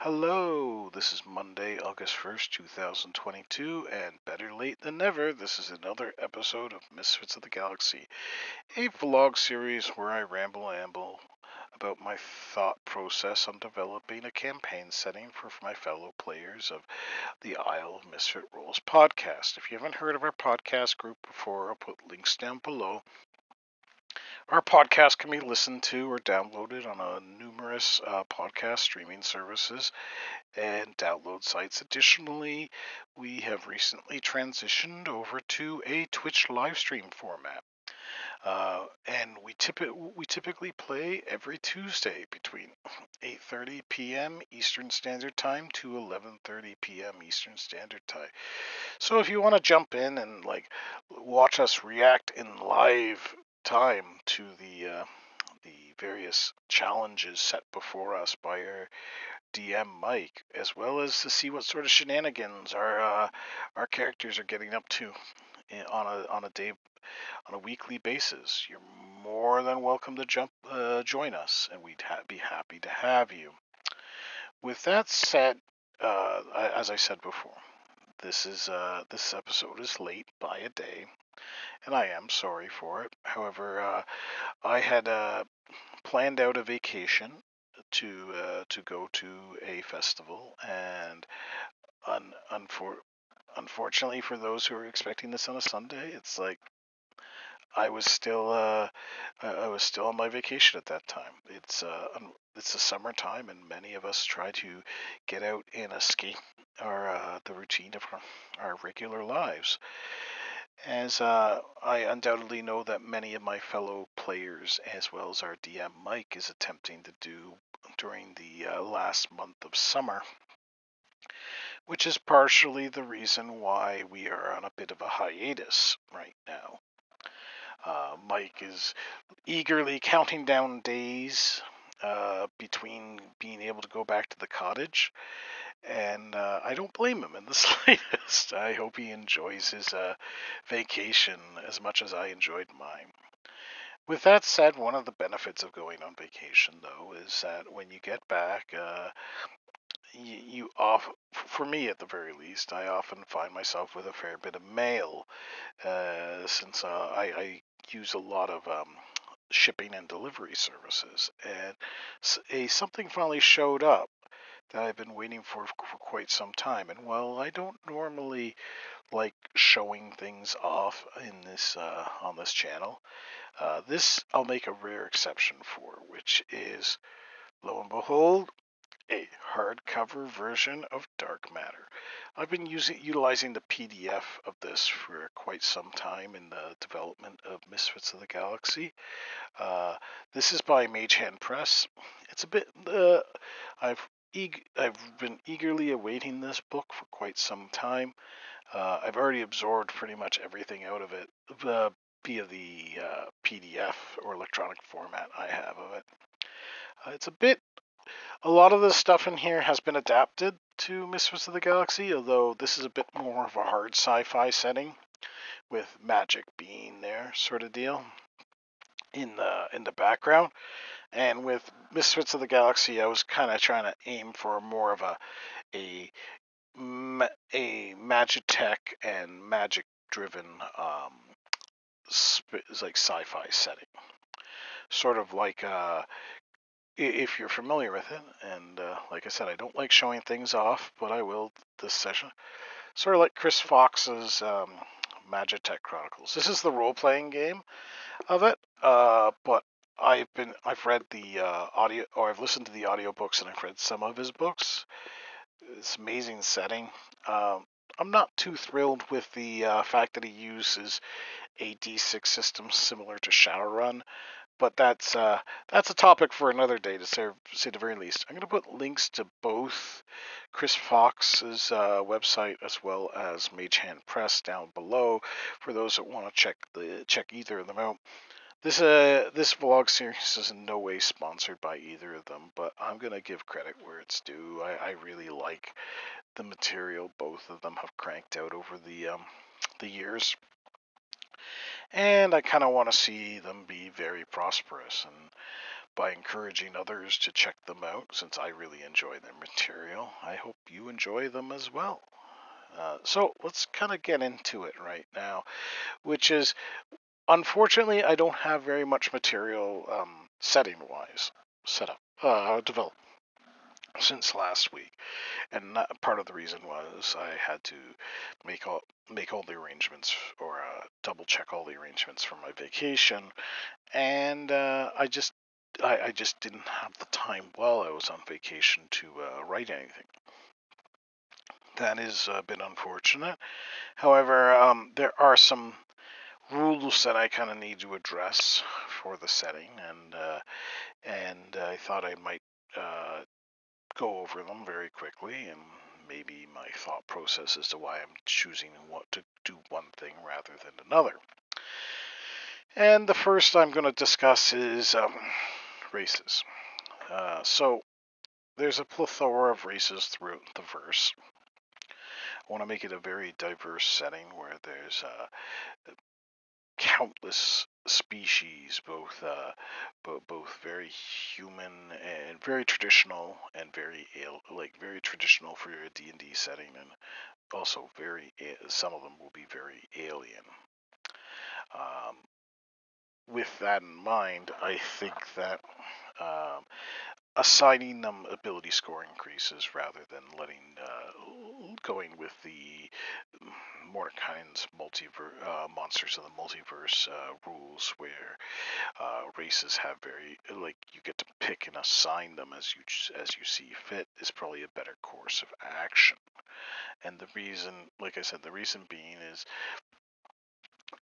Hello, this is Monday, August 1st, 2022, and better late than never, this is another episode of Misfits of the Galaxy, a vlog series where I ramble about my thought process on developing a campaign setting for my fellow players of the Isle of Misfit Rolls podcast. If you haven't heard of our podcast group before, I'll put links down below. Our podcast can be listened to or downloaded on numerous podcast streaming services and download sites. Additionally, we have recently transitioned over to a Twitch live stream format. And we typically play every Tuesday between 8:30 p.m. Eastern Standard Time to 11:30 p.m. Eastern Standard Time. So if you want to jump in and watch us react in live time to the various challenges set before us by our DM Mike, as well as to see what sort of shenanigans our characters are getting up to on a weekly basis. You're more than welcome to join us, and we'd be happy to have you. With that said, as I said before, this episode is late by a day, and I am sorry for it. However, I had planned out a vacation to go to a festival, and un, unfor, unfortunately for those who are expecting this on a Sunday, it's like I was still I was still on my vacation at that time. It's the summertime, and many of us try to get out and escape the routine of our regular lives. As I undoubtedly know that many of my fellow players, as well as our DM Mike, is attempting to do during the last month of summer, which is partially the reason why we are on a bit of a hiatus right now. Mike is eagerly counting down days between being able to go back to the cottage, and I don't blame him in the slightest. I hope he enjoys his vacation as much as I enjoyed mine. With that said, one of the benefits of going on vacation, though, is that when you get back, for me at the very least, I often find myself with a fair bit of mail, since I use a lot of shipping and delivery services, and something finally showed up that I've been waiting for quite some time. And while I don't normally like showing things off in this on this channel, this I'll make a rare exception for, which is, lo and behold, a hardcover version of Dark Matter. I've been utilizing the PDF of this for quite some time in the development of Misfits of the Galaxy. This is by Mage Press. It's a bit. I've I've been eagerly awaiting this book for quite some time. I've already absorbed pretty much everything out of it via the PDF or electronic format I have of it. It's a lot of the stuff in here has been adapted to Misfits of the Galaxy, although this is a bit more of a hard sci-fi setting with magic being there, sort of deal in the background. And with Misfits of the Galaxy, I was kind of trying to aim for more of a a Magitech and magic driven like sci-fi setting, sort of like if you're familiar with it. And like I said, I don't like showing things off, but I will this session. Sort of like Chris Fox's Magitech Chronicles. This is the role-playing game of it, but I've read the audio, or I've listened to the audiobooks, and I've read some of his books. It's amazing setting. I'm not too thrilled with the fact that he uses a D6 system similar to Shadowrun, but that's a topic for another day, to say the very least. I'm going to put links to both Chris Fox's website as well as Mage Press down below for those that want to check either of them out. This vlog series is in no way sponsored by either of them, but I'm gonna give credit where it's due. I really like the material both of them have cranked out over the years, and I kind of want to see them be very prosperous. And by encouraging others to check them out, since I really enjoy their material. I hope you enjoy them as well. So let's kind of get into it right now, which is, unfortunately, I don't have very much material setting-wise set up, developed since last week, and part of the reason was I had to make all the arrangements, or double check all the arrangements for my vacation, and I just didn't have the time while I was on vacation to write anything. That has been unfortunate. However, there are some rules that I kind of need to address for the setting, and I thought I might go over them very quickly, and maybe my thought process as to why I'm choosing what to do one thing rather than another. And the first I'm going to discuss is races. So there's a plethora of races throughout the verse. I want to make it a very diverse setting where there's countless species, both very human and very traditional, and very traditional for your D&D setting, and also some of them will be very alien. Um, with that in mind, I think that assigning them ability score increases rather than going with the Mordekaiser's Monsters of the Multiverse rules, where races have you get to pick and assign them as you see fit, is probably a better course of action. And the reason, like I said, the reason being is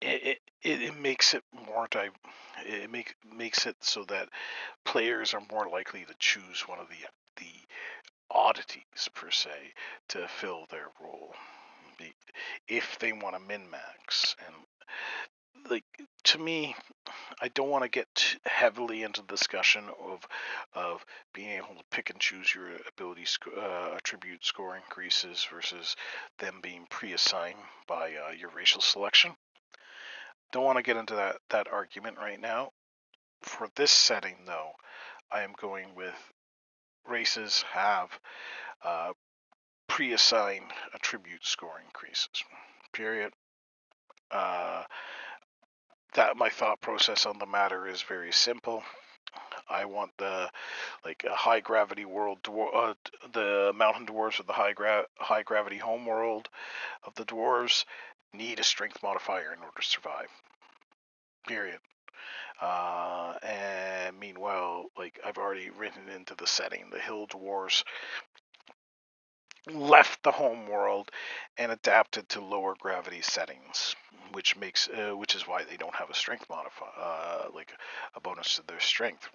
it makes it makes it so that players are more likely to choose one of the oddities per se to fill their role, if they want to min max. And like, to me, I don't want to get heavily into the discussion of being able to pick and choose your ability attribute score increases versus them being pre-assigned by your racial selection. Don't want to get into that argument right now. For this setting, though, I am going with races have pre-assigned attribute score increases. Period. That my thought process on the matter is very simple. I want a high gravity world, the mountain dwarves with the high gravity home world of the dwarves need a strength modifier in order to survive. Period. And meanwhile, I've already written into the setting, the hill dwarves left the home world and adapted to lower gravity settings, which is why they don't have a strength modifier, like a bonus to their strength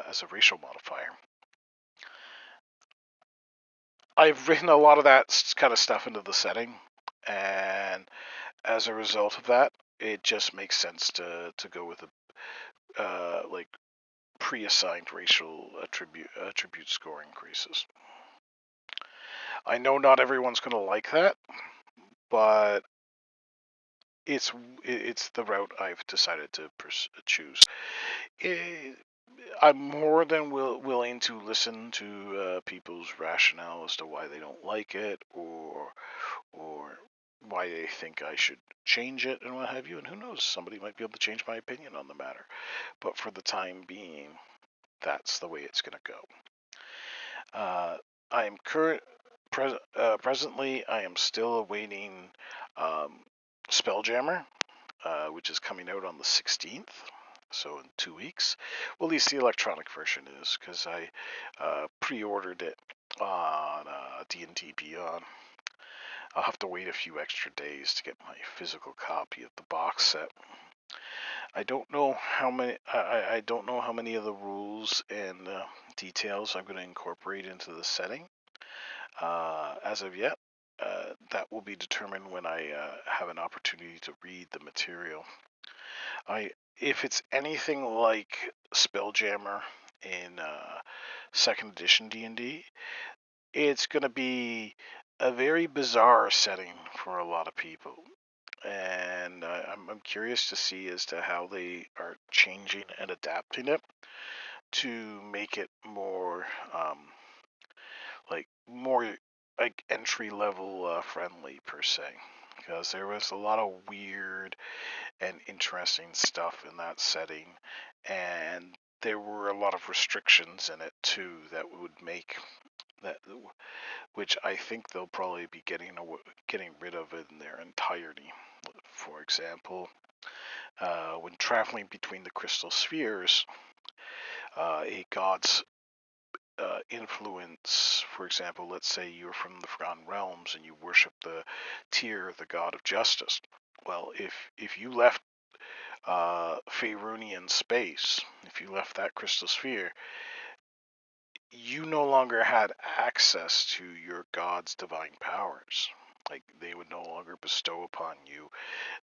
as a racial modifier. I've written a lot of that kind of stuff into the setting, and as a result of that, it just makes sense to go with a pre-assigned racial attribute score increases. I know not everyone's going to like that, but it's the route I've decided to choose. I'm more than willing to listen to people's rationale as to why they don't like it, or why they think I should change it and what have you. And who knows, somebody might be able to change my opinion on the matter. But for the time being, that's the way it's going to go. I am presently I am still awaiting Spelljammer, which is coming out on the 16th, so in 2 weeks. Well, at least the electronic version is, because I pre-ordered it on D&D Beyond. I'll have to wait a few extra days to get my physical copy of the box set. I don't know how many. I don't know how many of the rules and details I'm going to incorporate into the setting. As of yet, that will be determined when I have an opportunity to read the material. If it's anything like Spelljammer in second edition D&D, it's going to be a very bizarre setting for a lot of people, and I'm curious to see as to how they are changing and adapting it to make it more more like entry level friendly per se, because there was a lot of weird and interesting stuff in that setting, and there were a lot of restrictions in it too that would make that, which I think they'll probably be getting rid of in their entirety. For example, when traveling between the crystal spheres, a god's influence, for example, let's say you're from the Forgotten Realms and you worship the Tyr, the god of justice. Well, if you left Faerunian space, if you left that crystal sphere, you no longer had access to your god's divine powers. Like, they would no longer bestow upon you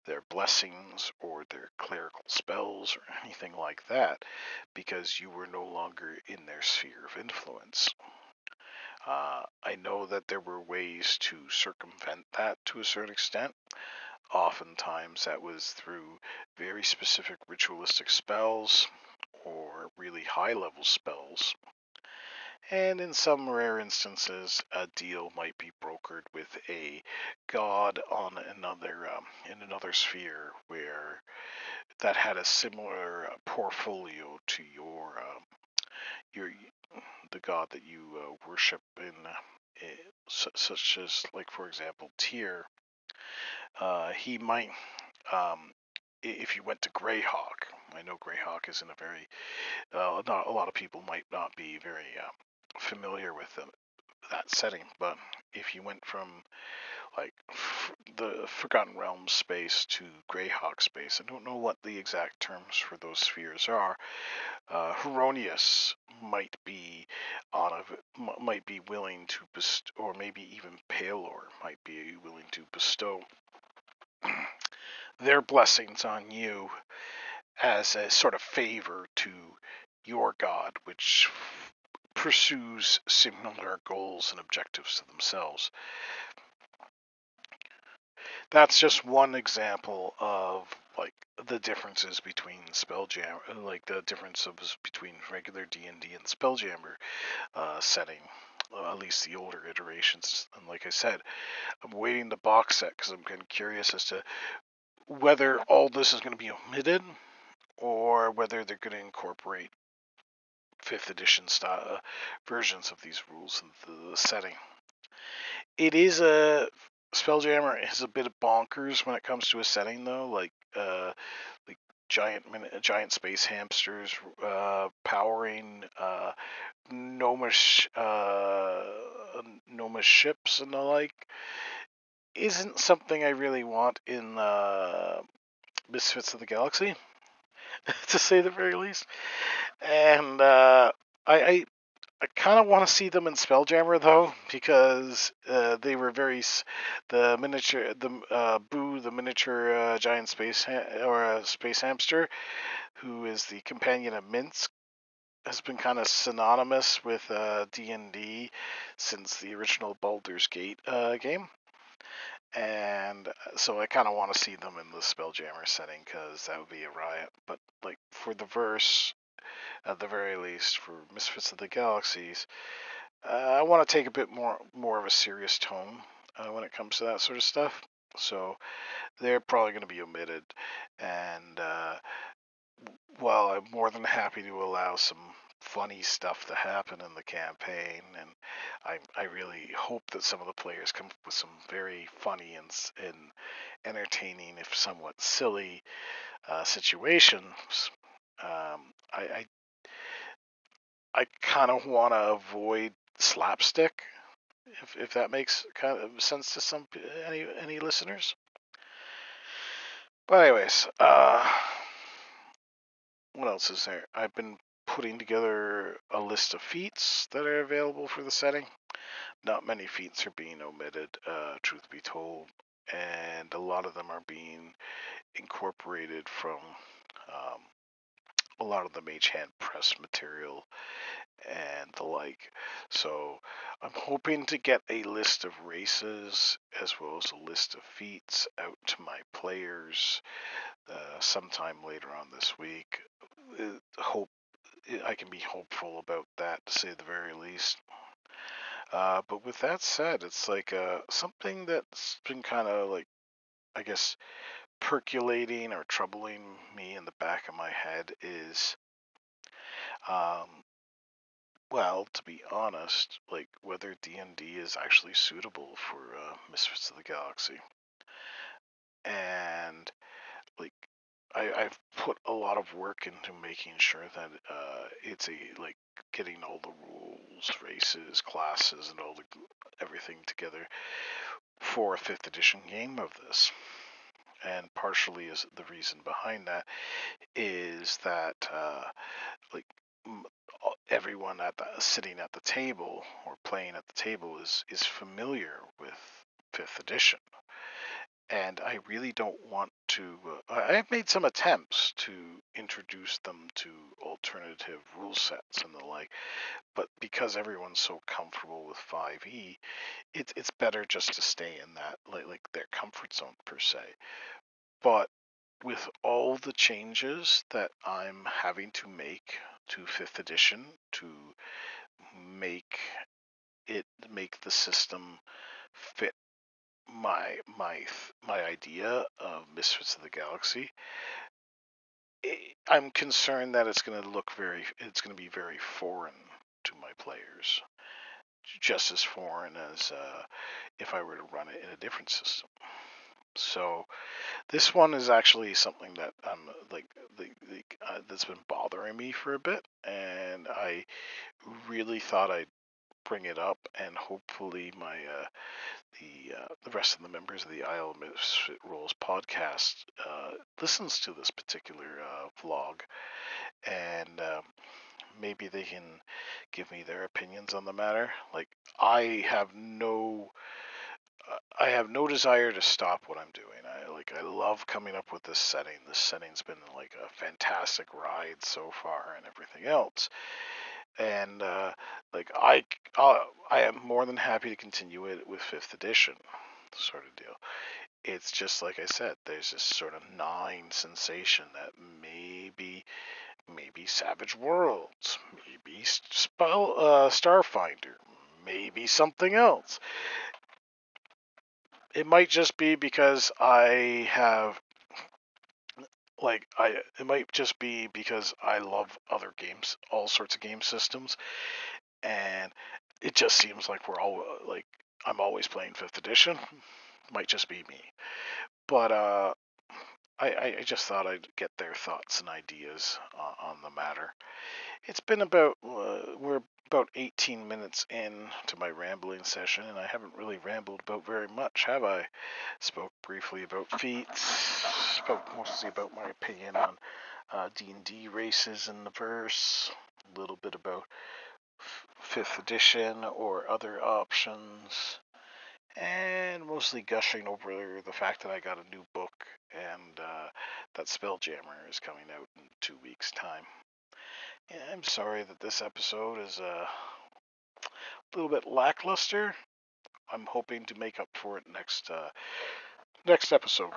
their blessings or their clerical spells or anything like that, because you were no longer in their sphere of influence. I know that there were ways to circumvent that to a certain extent. Oftentimes that was through very specific ritualistic spells or really high level spells. And in some rare instances, a deal might be brokered with a god on another in another sphere where that had a similar portfolio to your the god that you worship in, such as, like, for example, Tyr. He might, if you went to Greyhawk. I know Greyhawk isn't a very not a lot of people might not be very familiar with that setting, but if you went from like the Forgotten Realms space to Greyhawk space, I don't know what the exact terms for those spheres are. Heronius might be might be willing to bestow, or maybe even Palor might be willing to bestow their blessings on you as a sort of favor to your god, which pursues similar goals and objectives to themselves. That's just one example of like the differences between Spelljammer, like the differences between regular D&D and Spelljammer setting, at least the older iterations. And like I said, I'm waiting the box set because I'm kind of curious as to whether all this is going to be omitted or whether they're going to incorporate 5th edition style versions of these rules into the setting. It is a Spelljammer is a bit bonkers when it comes to a setting, though. Like giant space hamsters powering gnomish ships and the like isn't something I really want in Misfits of the Galaxy, to say the very least. And I kind of want to see them in Spelljammer, though, because they were the miniature, Boo, the miniature giant space space hamster, who is the companion of Minsk, has been kind of synonymous with D&D since the original Baldur's Gate game. And so I kind of want to see them in the Spelljammer setting, because that would be a riot. But like for the verse, at the very least, for Misfits of the Galaxies, I want to take a bit more of a serious tone when it comes to that sort of stuff. So they're probably going to be omitted. And while I'm more than happy to allow some funny stuff to happen in the campaign, and I really hope that some of the players come up with some very funny and entertaining, if somewhat silly, situations. I kind of want to avoid slapstick, if that makes kind of sense to any listeners. But anyways, what else is there? I've been putting together a list of feats that are available for the setting. Not many feats are being omitted, truth be told, and a lot of them are being incorporated from a lot of the Mage Hand press material and the like. So I'm hoping to get a list of races as well as a list of feats out to my players sometime later on this week. Hope I can be hopeful about that, to say the very least. But with that said, it's like something that's been kind of like, I guess, percolating or troubling me in the back of my head is, um, well, to be honest, like whether D&D is actually suitable for Misfits of the Galaxy. And like I've put a lot of work into making sure that it's like getting all the rules, races, classes, and all the everything together for a fifth edition game of this. And partially is the reason behind that is that like everyone sitting at the table or playing at the table is familiar with fifth edition, and I really don't want to. I've made some attempts to introduce them to alternative rule sets and the like, but because everyone's so comfortable with 5e, it's better just to stay in that like their comfort zone per se. But with all the changes that I'm having to make to fifth edition to make make the system fit my idea of Misfits of the Galaxy, I'm concerned that it's going to be very foreign to my players, just as foreign as if I were to run it in a different system. So this one is actually something that I'm that's been bothering me for a bit, and I really thought I'd bring it up, and hopefully my the rest of the members of the Isle Misfit Rules podcast listens to this particular vlog, and maybe they can give me their opinions on the matter. Like I have no desire to stop what I'm doing. I love coming up with this setting. This setting's been like a fantastic ride so far, and everything else. And like I am more than happy to continue it with fifth edition, sort of deal. It's just like I said, there's this sort of gnawing sensation that maybe Savage Worlds, maybe Starfinder, maybe something else. It might just be because it might just be because I love other games, all sorts of game systems, and it just seems like I'm always playing fifth edition. Might just be me, but I just thought I'd get their thoughts and ideas on the matter. It's been we're about 18 minutes in to my rambling session, and I haven't really rambled about very much, have I? Spoke briefly about feats, spoke mostly about my opinion on D&D races in the verse, a little bit about 5th edition or other options, and mostly gushing over the fact that I got a new book and that Spelljammer is coming out in 2 weeks' time. Yeah, I'm sorry that this episode is a little bit lackluster. I'm hoping to make up for it next episode.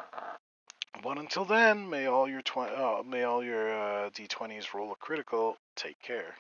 But until then, may all your D20s roll a critical. Take care.